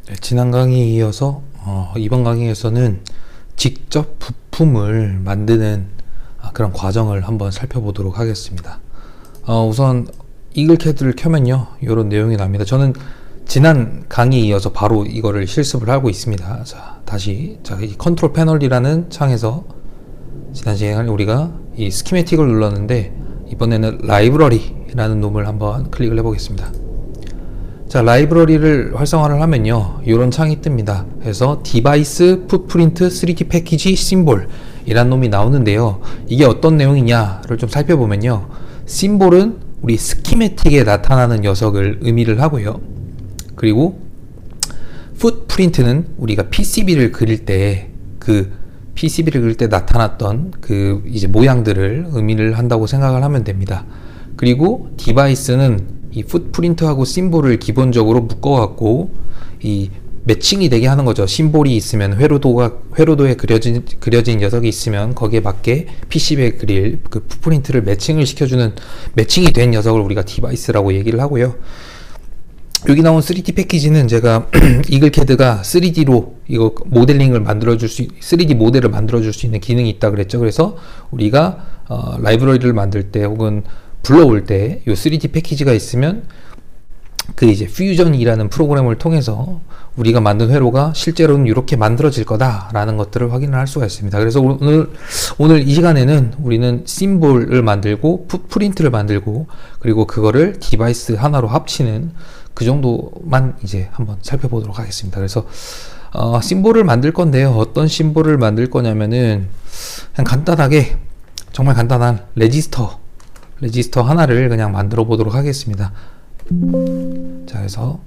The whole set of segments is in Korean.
네, 지난 강의에 이어서 이번 강의에서는 직접 부품을 만드는 그런 과정을 한번 살펴보도록 하겠습니다. 우선 이글캐드를 켜면요, 이런 내용이 납니다. 저는 지난 강의에 이어서 바로 이거를 실습을 하고 있습니다. 자, 다시 이 컨트롤 패널이라는 창에서 지난 시간에 우리가 이 스키매틱을 눌렀는데, 이번에는 라이브러리라는 놈을 한번 클릭을 해보겠습니다. 자, 라이브러리를 활성화를 하면요, 이런 창이 뜹니다. 그래서 디바이스 풋프린트 3D 패키지 심볼 이란 놈이 나오는데요, 이게 어떤 내용이냐를 좀 살펴보면요, 심볼은 우리 스키매틱에 나타나는 녀석을 의미를 하고요, 그리고 풋프린트는 우리가 PCB를 그릴 때 나타났던 그 이제 모양들을 의미를 한다고 생각을 하면 됩니다. 그리고 디바이스는 이 풋프린트하고 심볼을 기본적으로 묶어갖고 이 매칭이 되게 하는 거죠. 심볼이 있으면 회로도에 그려진 녀석이 있으면 거기에 맞게 PCB에 그릴 그 풋프린트를 매칭이 된 녀석을 우리가 디바이스라고 얘기를 하고요. 여기 나온 3D 패키지는 제가 이글캐드가 3D로 이거 모델링을 3D 모델을 만들어줄 수 있는 기능이 있다 그랬죠. 그래서 우리가 라이브러리를 만들 때 혹은 불러올 때 이 3D 패키지가 있으면 그 이제 퓨전이라는 프로그램을 통해서 우리가 만든 회로가 실제로는 이렇게 만들어질 거다라는 것들을 확인을 할 수가 있습니다. 그래서 오늘 이 시간에는 우리는 심볼을 만들고 풋프린트를 만들고 그리고 그거를 디바이스 하나로 합치는 그 정도만 이제 한번 살펴보도록 하겠습니다. 그래서 심볼을 만들 건데요, 어떤 심볼을 만들 거냐면은 그냥 간단하게, 정말 간단한 레지스터 하나를 그냥 만들어 보도록 하겠습니다. 자, 그래서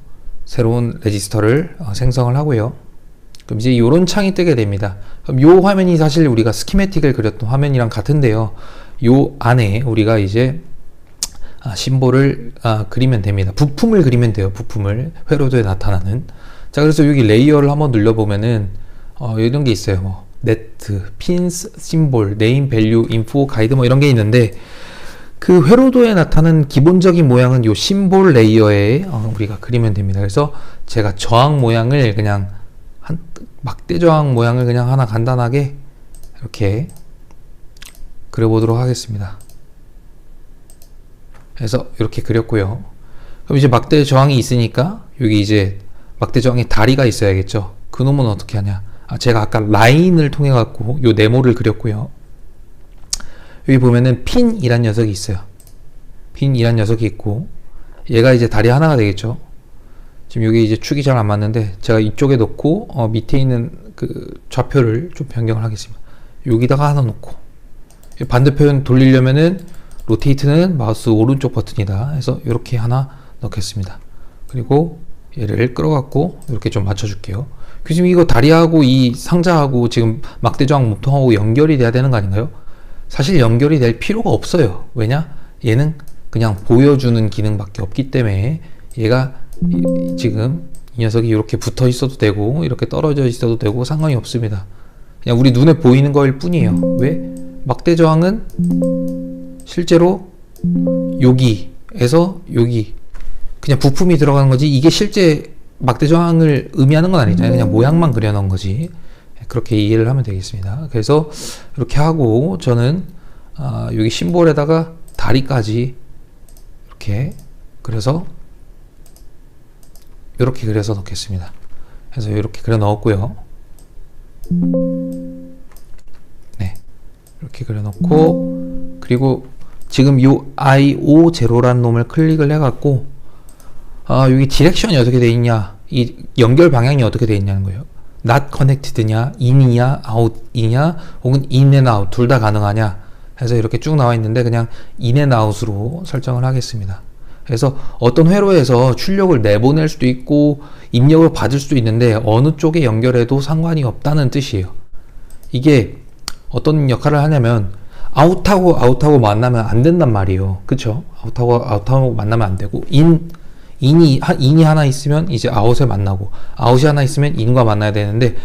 새로운 레지스터를 생성을 하고요. 그럼 이제 이런 창이 뜨게 됩니다. 그럼 이 화면이 사실 우리가 스키매틱을 그렸던 화면이랑 같은데요, 이 안에 우리가 이제 심볼을 그리면 됩니다. 부품을 그리면 돼요. 부품을, 회로도에 나타나는. 자, 그래서 여기 레이어를 한번 눌러보면은 이런 게 있어요. 뭐 네트, 핀스, 심볼, 네임, 밸류, 인포, 가이드 뭐 이런 게 있는데, 그 회로도에 나타나는 기본적인 모양은 요 심볼 레이어에 우리가 그리면 됩니다. 그래서 제가 저항 모양을 그냥 막대 저항 모양을 그냥 하나 간단하게 이렇게 그려보도록 하겠습니다. 그래서 이렇게 그렸고요. 그럼 이제 막대 저항이 있으니까 여기 이제 막대 저항에 다리가 있어야겠죠. 그 놈은 어떻게 하냐? 제가 아까 라인을 통해 갖고 요 네모를 그렸고요. 여기 보면은 핀이란 녀석이 있어요. 핀이란 녀석이 있고, 얘가 이제 다리 하나가 되겠죠. 지금 여기 이제 축이 잘 안 맞는데 제가 이쪽에 놓고 밑에 있는 그 좌표를 좀 변경을 하겠습니다. 여기다가 하나 놓고, 반대편 돌리려면은 로테이트는 마우스 오른쪽 버튼이다 해서 이렇게 하나 넣겠습니다. 그리고 얘를 끌어갖고 이렇게 좀 맞춰줄게요. 지금 이거 다리하고 이 상자하고 지금 막대저항 몸통하고 연결이 돼야 되는 거 아닌가요? 사실 연결이 될 필요가 없어요. 왜냐? 얘는 그냥 보여주는 기능밖에 없기 때문에 얘가 지금 이 녀석이 이렇게 붙어 있어도 되고 이렇게 떨어져 있어도 되고 상관이 없습니다. 그냥 우리 눈에 보이는 거일 뿐이에요. 왜? 막대 저항은 실제로 여기에서 여기 그냥 부품이 들어가는 거지, 이게 실제 막대 저항을 의미하는 건 아니잖아요. 그냥 모양만 그려 놓은 거지. 그렇게 이해를 하면 되겠습니다. 그래서 이렇게 하고 저는 여기 심볼에다가 다리까지 이렇게 그려서 이렇게 그려서 넣겠습니다. 그래서 이렇게 그려 넣었고요. 네, 이렇게 그려 넣고, 그리고 지금 요 IO0라는 놈을 클릭을 해갖고 여기 디렉션이 어떻게 돼 있냐, 이 연결 방향이 어떻게 돼 있냐는 거예요. not connected냐, in이냐, out이냐, 혹은 in and out 둘 다 가능하냐 해서 이렇게 쭉 나와 있는데, 그냥 in and out으로 설정을 하겠습니다. 그래서 어떤 회로에서 출력을 내보낼 수도 있고 입력을 받을 수도 있는데 어느 쪽에 연결해도 상관이 없다는 뜻이에요. 이게 어떤 역할을 하냐면 아웃하고 만나면 안 된단 말이에요. 그쵸? 아웃하고 만나면 안 되고, 인이 하나 있으면 이제 아웃에 만나고, 아웃이 하나 있으면 인과 만나야 되는데,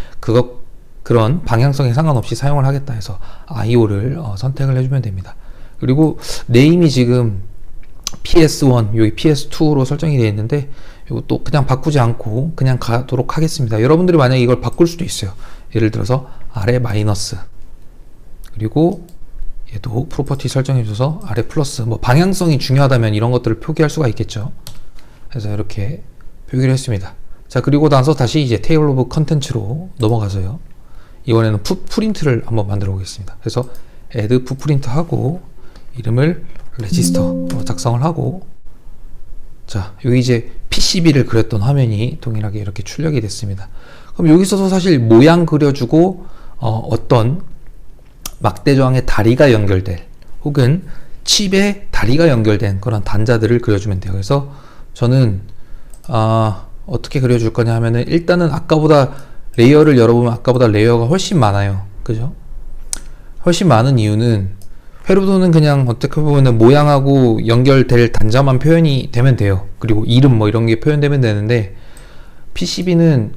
그런 방향성에 상관없이 사용을 하겠다 해서 IO를 선택을 해주면 됩니다. 그리고 네임이 지금 PS1, 여기 PS2로 설정이 되어 있는데, 이것도 그냥 바꾸지 않고 그냥 가도록 하겠습니다. 여러분들이 만약에 이걸 바꿀 수도 있어요. 예를 들어서 아래 마이너스, 그리고 얘도 프로퍼티 설정해줘서 아래 플러스, 뭐 방향성이 중요하다면 이런 것들을 표기할 수가 있겠죠. 그래서 이렇게 표기를 했습니다. 자, 그리고 나서 다시 이제 테이블 오브 컨텐츠로 넘어가서요, 이번에는 풋프린트를 한번 만들어 보겠습니다. 그래서 add 풋프린트 하고 이름을 register로 작성을 하고, 자, 여기 이제 PCB를 그렸던 화면이 동일하게 이렇게 출력이 됐습니다. 그럼 여기서도 사실 모양 그려주고 어떤 막대 저항의 다리가 연결된, 혹은 칩에 다리가 연결된 그런 단자들을 그려주면 돼요. 그래서 저는 어떻게 그려줄 거냐 하면은, 일단은 아까보다 레이어를 열어보면 아까보다 레이어가 훨씬 많아요. 그죠? 훨씬 많은 이유는, 회로도는 그냥 어떻게 보면 모양하고 연결될 단자만 표현이 되면 돼요. 그리고 이름 뭐 이런 게 표현되면 되는데, PCB는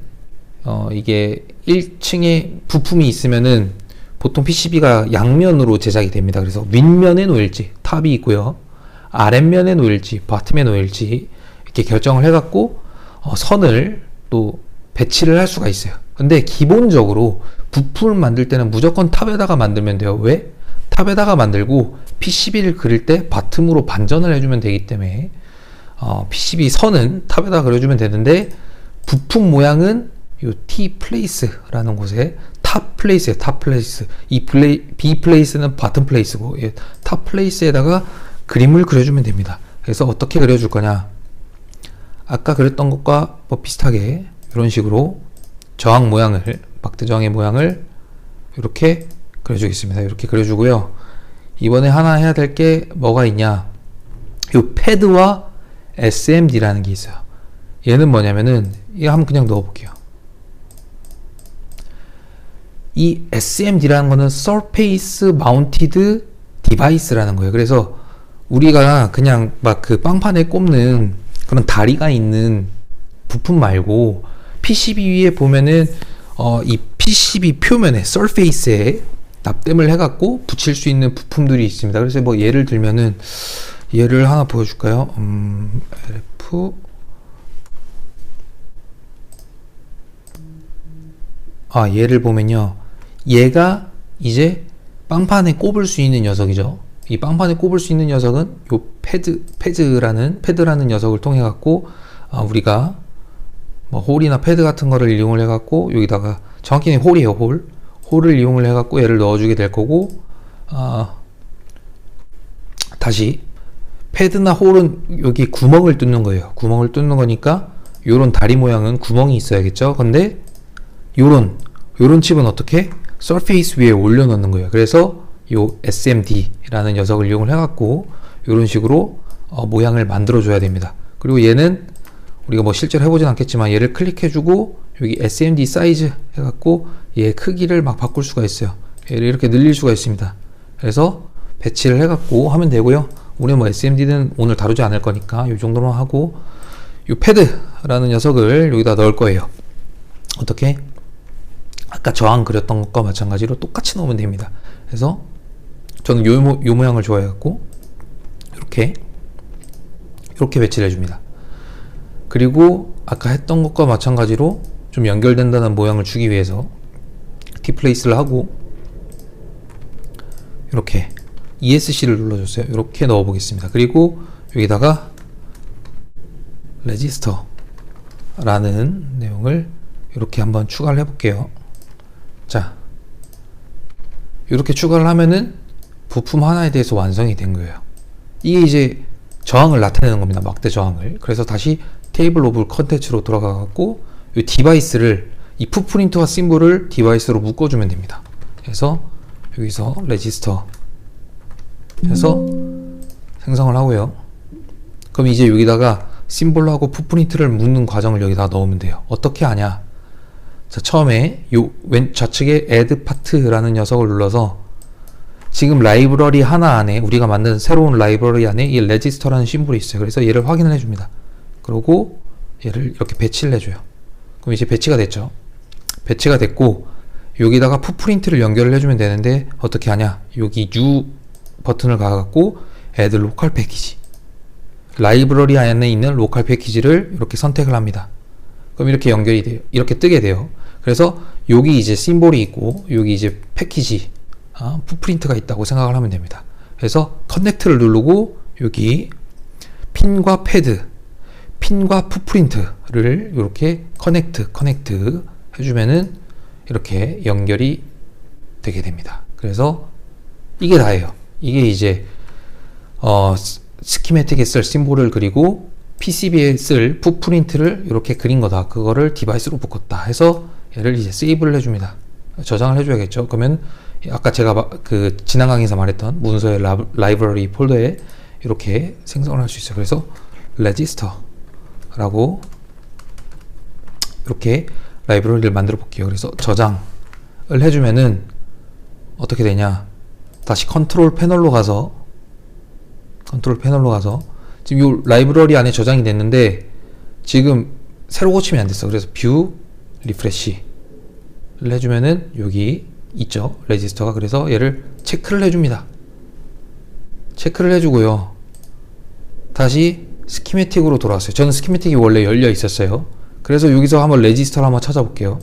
이게 1층에 부품이 있으면은 보통 PCB가 양면으로 제작이 됩니다. 그래서 윗면에 놓일지, 탑이 있고요, 아랫면에 놓일지, 바텀에 놓일지 이렇게 결정을 해갖고 선을 또 배치를 할 수가 있어요. 근데 기본적으로 부품을 만들 때는 무조건 탑에다가 만들면 돼요. 왜? 탑에다가 만들고 PCB를 그릴 때 바텀으로 반전을 해주면 되기 때문에 PCB 선은 탑에다가 그려주면 되는데, 부품 모양은 요 T 플레이스라는 곳에 탑 플레이스에, 탑 플레이스, 이 B 플레이스는 바텀 플레이스고, 탑 플레이스에다가 그림을 그려주면 됩니다. 그래서 어떻게 그려줄 거냐, 아까 그렸던 것과 뭐 비슷하게 이런 식으로 저항 모양을, 막대 저항의 모양을 이렇게 그려주겠습니다. 이렇게 그려주고요. 이번에 하나 해야 될 게 뭐가 있냐, 요 패드와 SMD라는 게 있어요. 얘는 뭐냐면은, 이거 한번 그냥 넣어볼게요. 이 SMD라는 거는 Surface Mounted Device라는 거예요. 그래서 우리가 그냥 막 그 빵판에 꼽는 그런 다리가 있는 부품 말고, PCB 위에 보면은 이 PCB 표면에, Surface에 납땜을 해갖고 붙일 수 있는 부품들이 있습니다. 그래서 뭐 예를 들면은, 얘를 하나 보여줄까요? LF 얘를 보면요, 얘가 이제 빵판에 꼽을 수 있는 녀석이죠. 이 빵판에 꼽을 수 있는 녀석은 요 패드라는 녀석을 통해 갖고 우리가 뭐 홀이나 패드 같은 거를 이용을 해 갖고, 여기다가 정확히는 홀이에요. 홀을 이용을 해 갖고 얘를 넣어주게 될 거고, 다시 패드나 홀은 여기 구멍을 뚫는 거예요. 구멍을 뚫는 거니까 요런 다리 모양은 구멍이 있어야겠죠. 근데 요런 칩은 어떻게? 서페이스 위에 올려놓는 거예요. 그래서 요 SMD라는 녀석을 이용을 해갖고 요런 식으로 모양을 만들어 줘야 됩니다. 그리고 얘는 우리가 뭐 실제로 해보진 않겠지만, 얘를 클릭해주고 여기 SMD 사이즈 해갖고 얘 크기를 막 바꿀 수가 있어요. 얘를 이렇게 늘릴 수가 있습니다. 그래서 배치를 해갖고 하면 되고요. 우리는 뭐 SMD는 오늘 다루지 않을 거니까 요 정도만 하고, 요 패드라는 녀석을 여기다 넣을 거예요. 어떻게? 아까 저항 그렸던 것과 마찬가지로 똑같이 넣으면 됩니다. 그래서 저는 요 모양을 좋아해갖고 이렇게 배치를 해줍니다. 그리고 아까 했던 것과 마찬가지로 좀 연결된다는 모양을 주기 위해서 T플레이스를 하고 이렇게 ESC를 눌러줬어요. 이렇게 넣어 보겠습니다. 그리고 여기다가 레지스터라는 내용을 이렇게 한번 추가를 해 볼게요. 자, 이렇게 추가를 하면은 부품 하나에 대해서 완성이 된 거예요. 이게 이제 저항을 나타내는 겁니다. 막대 저항을. 그래서 다시 테이블 오브 컨텐츠로 돌아가 갖고 이 디바이스를, 이 풋프린트와 심볼을 디바이스로 묶어주면 됩니다. 그래서 여기서 레지스터 해서 생성을 하고요. 그럼 이제 여기다가 심볼하고 풋프린트를 묶는 과정을 여기다 넣으면 돼요. 어떻게 하냐? 자, 처음에 요 왼 좌측에 add part라는 녀석을 눌러서 지금 라이브러리 하나 안에, 우리가 만든 새로운 라이브러리 안에 이 레지스터라는 심볼이 있어요. 그래서 얘를 확인을 해줍니다. 그리고 얘를 이렇게 배치를 해줘요. 그럼 이제 배치가 됐죠. 배치가 됐고 여기다가 풋프린트를 연결을 해주면 되는데, 어떻게 하냐? 여기 U 버튼을 가갖고 add local package 라이브러리 안에 있는 로컬 패키지를 이렇게 선택을 합니다. 그럼 이렇게 연결이 돼요. 이렇게 뜨게 돼요. 그래서 여기 이제 심볼이 있고 여기 이제 패키지 풋프린트가 있다고 생각을 하면 됩니다. 그래서 커넥트를 누르고 여기 핀과 패드, 핀과 풋프린트를 이렇게 커넥트 해주면은 이렇게 연결이 되게 됩니다. 그래서 이게 다예요. 이게 이제 스키매틱에 쓸 심볼을 그리고 PCB에 쓸 풋프린트를 이렇게 그린 거다. 그거를 디바이스로 묶었다 해서 얘를 이제 세이브를 해줍니다. 저장을 해줘야겠죠. 그러면 아까 제가 그 지난 강의에서 말했던 문서의 라이브러리 폴더에 이렇게 생성을 할 수 있어요. 그래서 레지스터라고 이렇게 라이브러리를 만들어 볼게요. 그래서 저장을 해주면은 어떻게 되냐, 다시 컨트롤 패널로 가서 지금 이 라이브러리 안에 저장이 됐는데 지금 새로 고치면 안 됐어. 그래서 뷰 리프레시를 해주면은 여기 있죠, 레지스터가. 그래서 얘를 체크를 해줍니다. 체크를 해주고요, 다시 스키매틱으로 돌아왔어요. 저는 스키매틱이 원래 열려 있었어요. 그래서 여기서 한번 레지스터를 한번 찾아볼게요.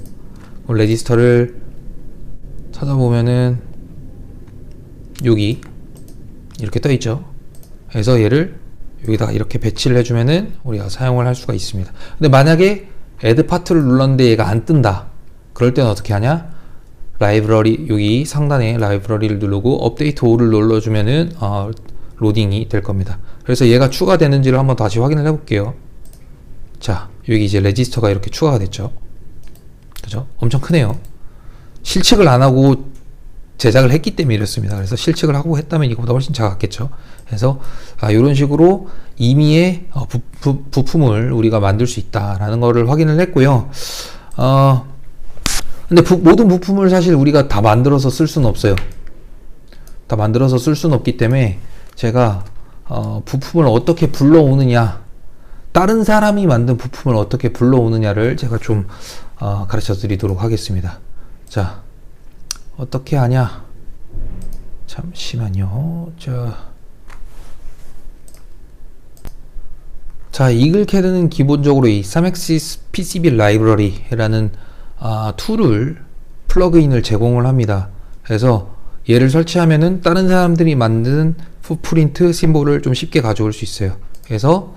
레지스터를 찾아보면은 여기 이렇게 떠 있죠. 그래서 얘를 여기다가 이렇게 배치를 해주면은 우리가 사용을 할 수가 있습니다. 근데 만약에 add 파트를 눌렀는데 얘가 안 뜬다, 그럴 때는 어떻게 하냐, 라이브러리 여기 상단에 라이브러리를 누르고 업데이트 5를 눌러주면은 로딩이 될 겁니다. 그래서 얘가 추가되는지를 한번 다시 확인을 해볼게요. 자, 여기 이제 레지스터가 이렇게 추가가 됐죠. 그죠? 엄청 크네요. 실측을 안 하고 제작을 했기 때문에 이렇습니다. 그래서 실측을 하고 했다면 이거보다 훨씬 작았겠죠. 그래서 이런 식으로 임의의 부품을 우리가 만들 수 있다라는 거를 확인을 했고요. 근데 모든 부품을 사실 우리가 다 만들어서 쓸 수는 없어요. 다 만들어서 쓸 수는 없기 때문에 제가 부품을 어떻게 불러오느냐, 다른 사람이 만든 부품을 어떻게 불러오느냐를 제가 좀 가르쳐 드리도록 하겠습니다. 자, 어떻게 하냐, 잠시만요. 자, 이글캐드는 기본적으로 이 사맥시스 PCB 라이브러리라는 툴을, 플러그인을 제공을 합니다. 그래서 얘를 설치하면은 다른 사람들이 만든 풋프린트 심볼을 좀 쉽게 가져올 수 있어요. 그래서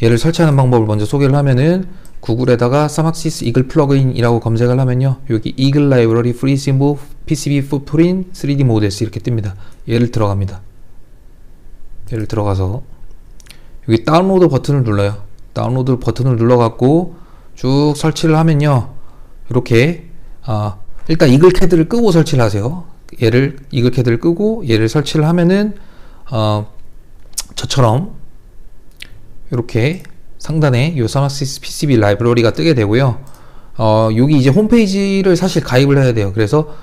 얘를 설치하는 방법을 먼저 소개를 하면은 구글에다가 사맥시스 이글 플러그인이라고 검색을 하면요, 여기 이글 라이브러리 프리 심볼 PCB 풋프린트 3D 모델스 이렇게 뜹니다. 얘를 들어갑니다. 얘를 들어가서 여기 다운로드 버튼을 눌러요. 다운로드 버튼을 눌러갖고 쭉 설치를 하면요, 이렇게 일단 이글캐드를 끄고 설치를 하세요. 얘를 이글캐드를 끄고 얘를 설치를 하면은 저처럼 이렇게 상단에 요 사맥시스 PCB 라이브러리가 뜨게 되고요. 여기 이제 홈페이지를 사실 가입을 해야 돼요. 그래서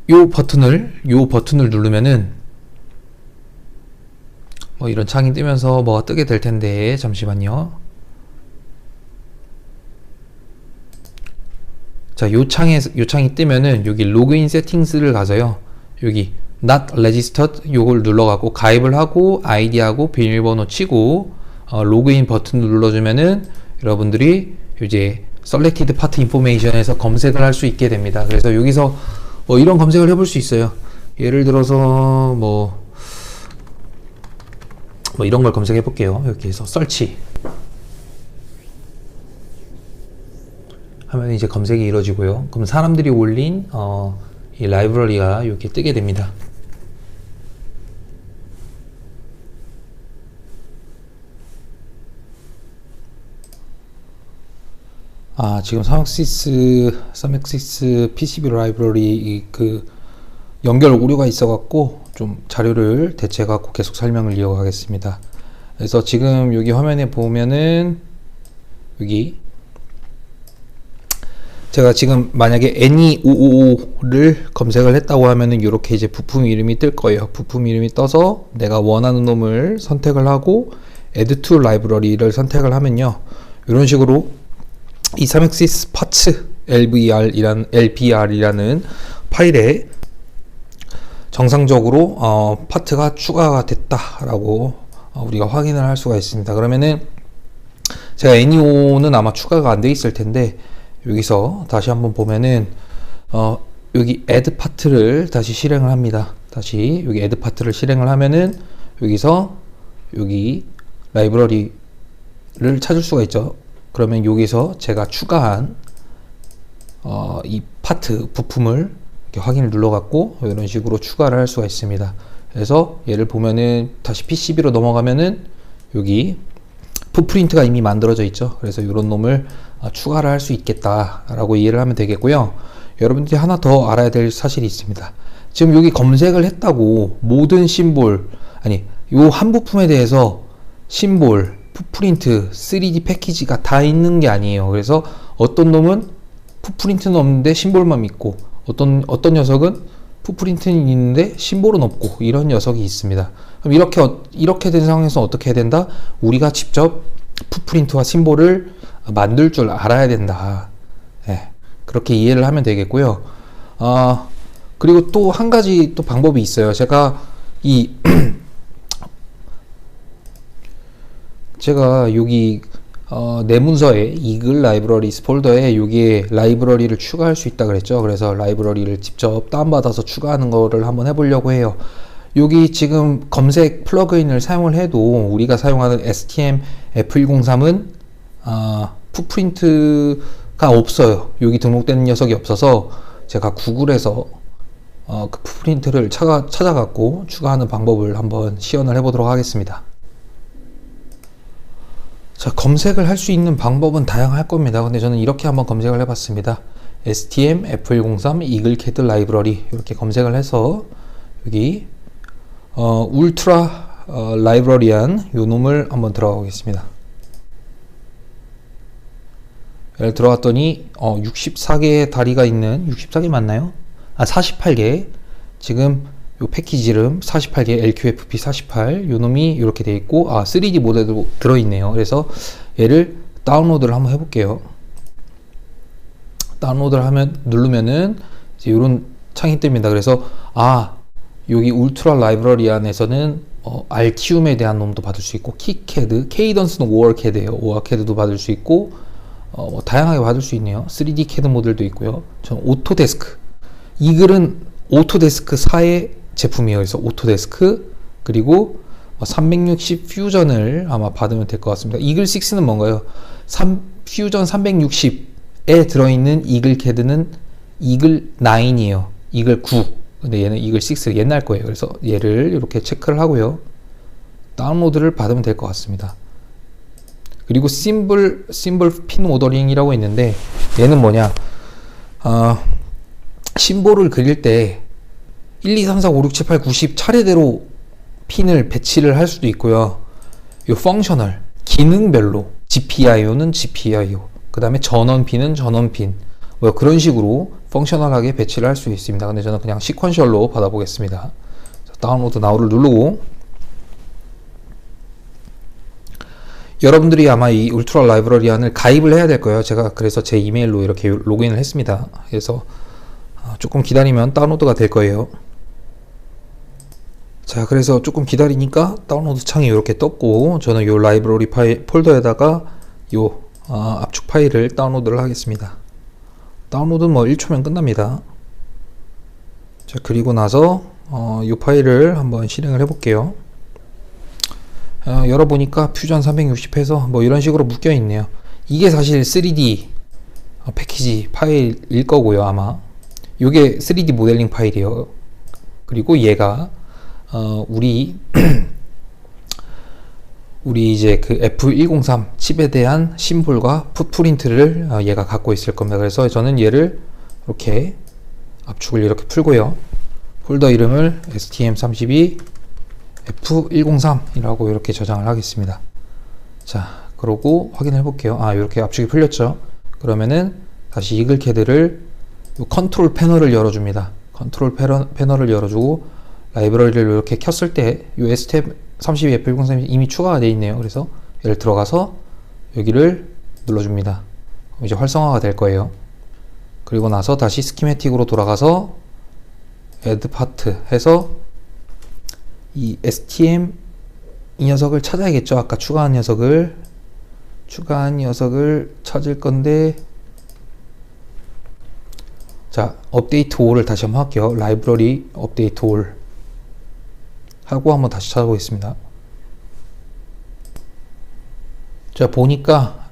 요 버튼을 누르면은 뭐 이런 창이 뜨면서 뭐가 뜨게 될 텐데, 잠시만요. 자, 요 창이 뜨면은 여기 로그인 세팅스를 가서요, 여기 not registered 요걸 눌러갖고 가입을 하고 아이디하고 비밀번호 치고 로그인 버튼을 눌러주면은 여러분들이 이제 selected part information에서 검색을 할 수 있게 됩니다. 그래서 여기서 이런 검색을 해볼 수 있어요. 예를 들어서 뭐 이런 걸 검색해 볼게요. 이렇게 해서 search 하면 이제 검색이 이루어지고요. 그럼 사람들이 올린 이 라이브러리가 이렇게 뜨게 됩니다. 지금 사맥시스 PCB 라이브러리 그 연결 오류가 있어갖고 좀 자료를 대체해갖고 계속 설명을 이어가겠습니다. 그래서 지금 여기 화면에 보면은 여기 제가 지금 만약에 NE555를 검색을 했다고 하면은 이렇게 이제 부품 이름이 뜰 거예요. 부품 이름이 떠서 내가 원하는 놈을 선택을 하고 Add to Library를 선택을 하면요, 이런 식으로 이 사맥시스 파츠 LPR이라는 파일에 정상적으로 파트가 추가가 됐다라고 우리가 확인을 할 수가 있습니다. 그러면은 제가 애니오는 아마 추가가 안 돼 있을 텐데 여기서 다시 한번 보면은 여기 add 파트를 다시 실행을 합니다. 다시 여기 add 파트를 실행을 하면은 여기서 여기 라이브러리를 찾을 수가 있죠. 그러면 여기서 제가 추가한 이 파트 부품을 이렇게 확인을 눌러갖고 이런 식으로 추가를 할 수가 있습니다. 그래서 얘를 보면은 다시 PCB로 넘어가면은 여기 풋프린트가 이미 만들어져 있죠. 그래서 이런 놈을 추가를 할 수 있겠다라고 이해를 하면 되겠고요. 여러분들이 하나 더 알아야 될 사실이 있습니다. 지금 여기 검색을 했다고 모든 심볼, 아니 요 한 부품에 대해서 심볼, 풋프린트, 3D 패키지가 다 있는 게 아니에요. 그래서 어떤 놈은 풋프린트는 없는데 심볼만 있고 어떤 녀석은 풋프린트는 있는데 심볼은 없고 이런 녀석이 있습니다. 그럼 이렇게 된 상황에서 어떻게 해야 된다? 우리가 직접 풋프린트와 심볼을 만들 줄 알아야 된다. 네, 그렇게 이해를 하면 되겠고요. 그리고 또 한 가지 또 방법이 있어요. 제가 여기 내 문서에 이글 라이브러리스 폴더에 여기에 라이브러리를 추가할 수 있다 그랬죠. 그래서 라이브러리를 직접 다운받아서 추가하는 거를 한번 해보려고 해요. 여기 지금 검색 플러그인을 사용을 해도 우리가 사용하는 STM F103은 풋프린트가 없어요. 여기 등록된 녀석이 없어서 제가 구글에서 그 풋프린트를 찾아갖고 추가하는 방법을 한번 시연을 해보도록 하겠습니다. 자, 검색을 할 수 있는 방법은 다양할 겁니다. 근데 저는 이렇게 한번 검색을 해봤습니다. STM F103 이글캐드 라이브러리 이렇게 검색을 해서 여기 울트라 라이브러리안 요 놈을 한번 들어가 보겠습니다. 얘를 들어갔더니 64개의 다리가 있는 64개 맞나요? 48개 지금 요 패키지 이름 48개 LQFP 48 요 놈이 이렇게 되어 있고 3D 모델도 들어있네요. 그래서 얘를 다운로드를 한번 해볼게요. 다운로드를 누르면은 이제 이런 창이 뜹니다. 그래서 여기 울트라 라이브러리 안에서는 알티움에 대한 놈도 받을 수 있고 키캐드, 케이던스는 오어캐드예요. 오어캐드도 받을 수 있고 다양하게 받을 수 있네요. 3D 캐드 모델도 있고요. 저는 오토데스크, 이 글은 오토데스크 4의 제품이에요. 그래서 오토데스크 그리고 360 퓨전을 아마 받으면 될 것 같습니다. 이글 6는 뭔가요? 퓨전 360에 들어있는 이글 캐드는 이글 9이에요. 이글 9. 근데 얘는 이글 6 옛날 거예요. 그래서 얘를 이렇게 체크를 하고요. 다운로드를 받으면 될 것 같습니다. 그리고 심볼 핀 오더링이라고 있는데 얘는 뭐냐? 심볼을 그릴 때 1, 2, 3, 4, 5, 6, 7, 8, 90 차례대로 핀을 배치를 할 수도 있고요. 요 펑셔널, 기능별로 GPIO는 GPIO, 그 다음에 전원핀은 전원핀, 뭐 그런 식으로 펑셔널하게 배치를 할 수 있습니다. 근데 저는 그냥 시퀀셜로 받아보겠습니다. 다운로드 나우를 누르고 여러분들이 아마 이 울트라 라이브러리안을 가입을 해야 될 거예요. 제가 그래서 제 이메일로 이렇게 로그인을 했습니다. 그래서 조금 기다리면 다운로드가 될 거예요. 자, 그래서 조금 기다리니까 다운로드 창이 이렇게 떴고 저는 요 라이브러리 폴더에다가 요 압축 파일을 다운로드를 하겠습니다. 다운로드는 뭐 1초면 끝납니다. 자, 그리고 나서 요 파일을 한번 실행을 해볼게요. 열어보니까 퓨전 360 해서 뭐 이런 식으로 묶여 있네요. 이게 사실 3D 패키지 파일일 거고요. 아마 요게 3D 모델링 파일이에요. 그리고 얘가 우리 이제 그 F103 칩에 대한 심볼과 풋프린트를 얘가 갖고 있을 겁니다. 그래서 저는 얘를 이렇게 압축을 이렇게 풀고요. 폴더 이름을 STM32 F103이라고 이렇게 저장을 하겠습니다. 자, 그러고 확인해 볼게요. 이렇게 압축이 풀렸죠. 그러면은 다시 이글캐드를 컨트롤 패널을 열어줍니다. 컨트롤 패널을 열어주고 라이브러리를 이렇게 켰을 때 이 STM32 F103이 이미 추가가 되어 있네요. 그래서 얘를 들어가서 여기를 눌러줍니다. 이제 활성화가 될 거예요. 그리고 나서 다시 스키매틱으로 돌아가서 add part 해서 이 stm 이 녀석을 찾아야겠죠. 아까 추가한 녀석을 찾을 건데, 자, 업데이트 all을 다시 한번 할게요. 라이브러리 업데이트 all 하고 한번 다시 찾아보겠습니다. 자, 보니까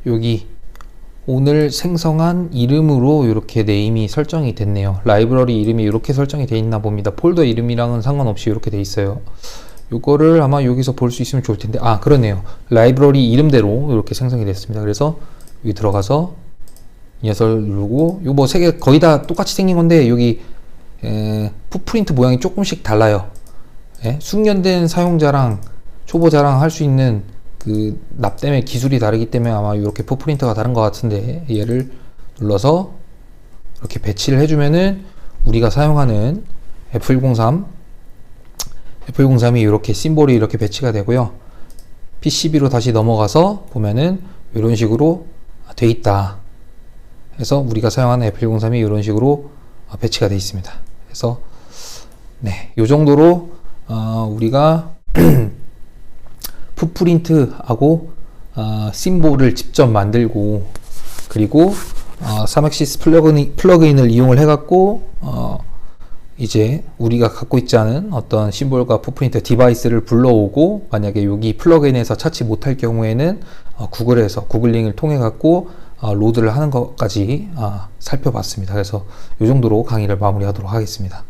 여기 오늘 생성한 이름으로 이렇게 네임이 설정이 됐네요. 라이브러리 이름이 이렇게 설정이 돼 있나 봅니다. 폴더 이름이랑은 상관없이 이렇게 돼 있어요. 요거를 아마 여기서 볼 수 있으면 좋을 텐데, 아, 그러네요. 라이브러리 이름대로 이렇게 생성이 됐습니다. 그래서 여기 들어가서 이 녀석을 누르고, 요 뭐 세 개 거의 다 똑같이 생긴 건데, 여기 풋프린트 모양이 조금씩 달라요. 예? 숙련된 사용자랑 초보자랑 할 수 있는 그 납땜의 기술이 다르기 때문에 아마 이렇게 풋프린트가 다른 것 같은데, 얘를 눌러서 이렇게 배치를 해주면은 우리가 사용하는 F103이 이렇게 심볼이 이렇게 배치가 되고요. PCB로 다시 넘어가서 보면은 이런 식으로 돼 있다. 그래서 우리가 사용하는 F103이 이런 식으로 배치가 되어 있습니다. 그래서 네, 이 정도로 우리가 풋프린트하고 심볼을 직접 만들고, 그리고 사맥시스 플러그인을 이용을 해갖고 이제 우리가 갖고 있지 않은 어떤 심볼과 풋프린트 디바이스를 불러오고, 만약에 여기 플러그인에서 찾지 못할 경우에는 구글에서 구글링을 통해 갖고 로드를 하는 것까지 살펴봤습니다. 그래서 이 정도로 강의를 마무리하도록 하겠습니다.